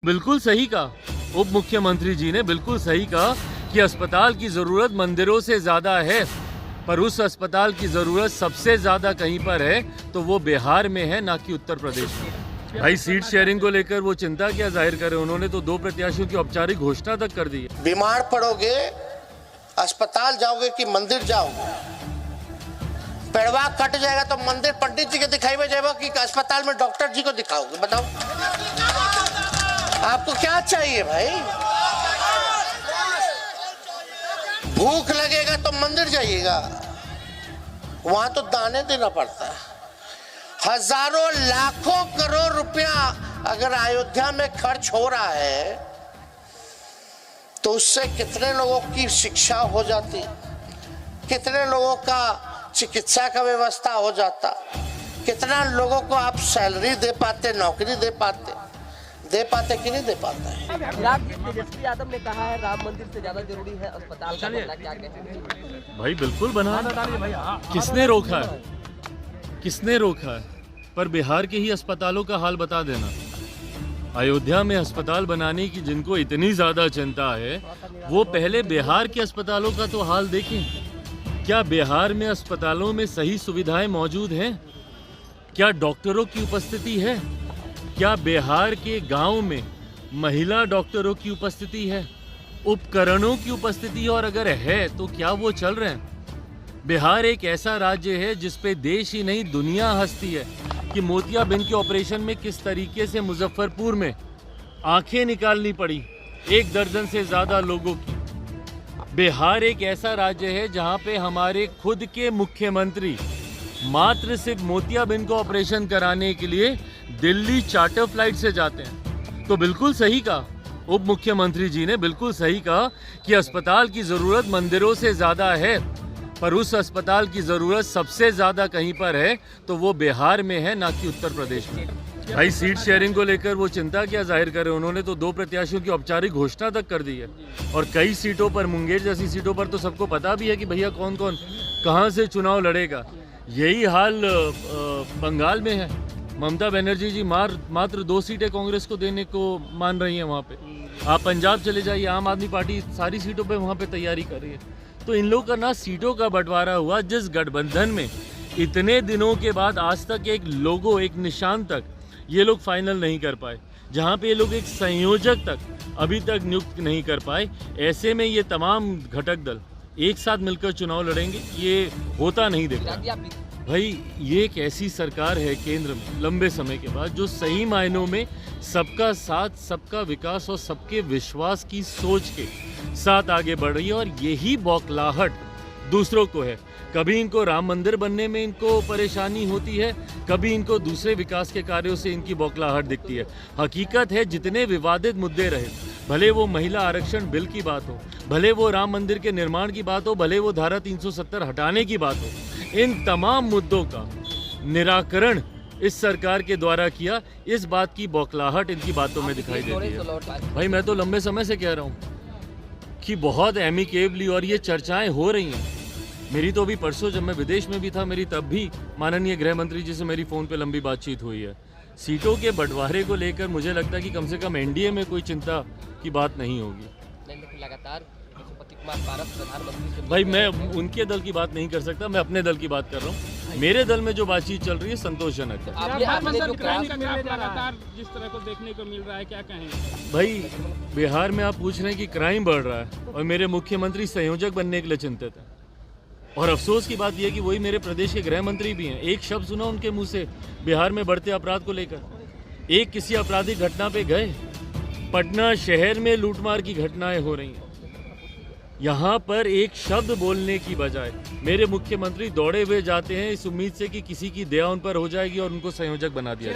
बिल्कुल सही कहा। उप मुख्यमंत्री जी ने बिल्कुल सही कहा कि अस्पताल की जरूरत मंदिरों से ज्यादा है, पर उस अस्पताल की जरूरत सबसे ज्यादा कहीं पर है तो वो बिहार में है, ना कि उत्तर प्रदेश में। भाई सीट शेयरिंग को लेकर वो चिंता क्या जाहिर करे, उन्होंने तो 2 प्रत्याशियों की औपचारिक घोषणा तक कर दी है। बीमार पड़ोगे अस्पताल जाओगे कि मंदिर जाओगे? पेड़वा कट जाएगा तो मंदिर पंडित जी के दिखाई में जाएगा कि अस्पताल में डॉक्टर जी को दिखाओगे? बताओ आपको क्या चाहिए भाई? भूख लगेगा तो मंदिर जाइएगा, वहां तो दाने देना पड़ता है। हजारों लाखों करोड़ रुपया अगर अयोध्या में खर्च हो रहा है तो उससे कितने लोगों की शिक्षा हो जाती, कितने लोगों का चिकित्सा का व्यवस्था हो जाता, कितना लोगों को आप सैलरी दे पाते, नौकरी दे पाते कि नहीं दे पाता है। तेजस्वी यादव ने कहा है राम मंदिर से ज्यादा जरूरी है अस्पताल का बनना, क्या कहते? भाई बिल्कुल बना, किसने रोका है? किसने रोका है? पर बिहार के ही अस्पतालों का हाल बता देना। अयोध्या में अस्पताल बनाने की जिनको इतनी ज्यादा चिंता है, वो पहले बिहार के अस्पतालों का तो हाल देखें। क्या बिहार में अस्पतालों में सही सुविधाएं मौजूद हैं? क्या डॉक्टरों की उपस्थिति है? क्या बिहार के गांव में महिला डॉक्टरों की उपस्थिति है, उपकरणों की उपस्थिति है, और अगर है तो क्या वो चल रहे हैं? बिहार एक ऐसा राज्य है जिस पे देश ही नहीं दुनिया हंसती है कि मोतियाबिंद के ऑपरेशन में किस तरीके से मुजफ्फरपुर में आंखें निकालनी पड़ी 1 दर्जन से ज्यादा लोगों की। बिहार एक ऐसा राज्य है जहां पे हमारे खुद के मुख्यमंत्री मात्र सिर्फ मोतियाबिंद को ऑपरेशन कराने के लिए दिल्ली चार्टर फ्लाइट से जाते हैं। तो बिल्कुल सही कहा, उप मुख्यमंत्री जी ने बिल्कुल सही कहा कि अस्पताल की जरूरत मंदिरों से ज्यादा है, पर उस अस्पताल की जरूरत सबसे ज्यादा कहीं पर है तो वो बिहार में है, ना कि उत्तर प्रदेश में। भाई सीट शेयरिंग को लेकर वो चिंता क्या जाहिर करे, उन्होंने तो 2 प्रत्याशियों की औपचारिक घोषणा तक कर दी है। और कई सीटों पर, मुंगेर जैसी सीटों पर तो सबको पता भी है कि भैया कौन कौन कहां से चुनाव लड़ेगा। यही हाल बंगाल में है। ममता बनर्जी जी मात्र 2 सीटें कांग्रेस को देने को मान रही हैं वहाँ पे। आप पंजाब चले जाइए, आम आदमी पार्टी सारी सीटों पे वहाँ पे तैयारी कर रही है। तो इन लोगों का ना सीटों का बंटवारा हुआ, जिस गठबंधन में इतने दिनों के बाद आज तक एक लोगो, एक निशान तक ये लोग फाइनल नहीं कर पाए, जहाँ पे ये लोग एक संयोजक तक अभी तक नियुक्त नहीं कर पाए, ऐसे में ये तमाम घटक दल एक साथ मिलकर चुनाव लड़ेंगे, ये होता नहीं देखा। भाई ये एक ऐसी सरकार है केंद्र में लंबे समय के बाद जो सही मायनों में सबका साथ, सबका विकास और सबके विश्वास की सोच के साथ आगे बढ़ रही है। और यही बौखलाहट दूसरों को है। कभी इनको राम मंदिर बनने में इनको परेशानी होती है, कभी इनको दूसरे विकास के कार्यों से इनकी बौखलाहट दिखती है। हकीकत है जितने विवादित मुद्दे रहे, भले वो महिला आरक्षण बिल की बात हो, भले वो राम मंदिर के निर्माण की बात हो, भले वो धारा 370 हटाने की बात हो, इन तमाम मुद्दों का निराकरण इस सरकार के द्वारा किया, इस बात की बौखलाहट इनकी बातों में दिखाई देती है। भाई मैं तो लंबे समय से कह रहा हूँ कि बहुत एमिकेबली और ये चर्चाएं हो रही हैं। मेरी तो अभी परसों जब मैं विदेश में भी था, मेरी तब भी माननीय गृह मंत्री जी से मेरी फ़ोन पे लंबी बातचीत हुई है। सीटों के बंटवारे को लेकर मुझे लगता है कि कम से कम एनडीए में कोई चिंता की बात नहीं होगी। लगातार प्रधानमंत्री, भाई मैं उनके दल की बात नहीं कर सकता, मैं अपने दल की बात कर रहा हूँ। मेरे दल में जो बातचीत चल रही है संतोषजनक है। लगातार जिस तरह को देखने को मिल रहा है, क्या कहेंगे? भाई बिहार में आप पूछ रहे हैं कि क्राइम बढ़ रहा है और मेरे मुख्यमंत्री संयोजक बनने के लिए चिंतित है। और अफसोस की बात यह है कि वही मेरे प्रदेश के गृह मंत्री भी हैं। एक शब्द सुना उनके मुंह से बिहार में बढ़ते अपराध को लेकर। एक किसी आपराधिक घटना पे गए? पटना शहर में लूटमार की घटनाएं हो रही हैं, यहाँ पर एक शब्द बोलने की बजाय मेरे मुख्यमंत्री दौड़े हुए जाते हैं इस उम्मीद से कि किसी की दया उन पर हो जाएगी और उनको संयोजक बना दिया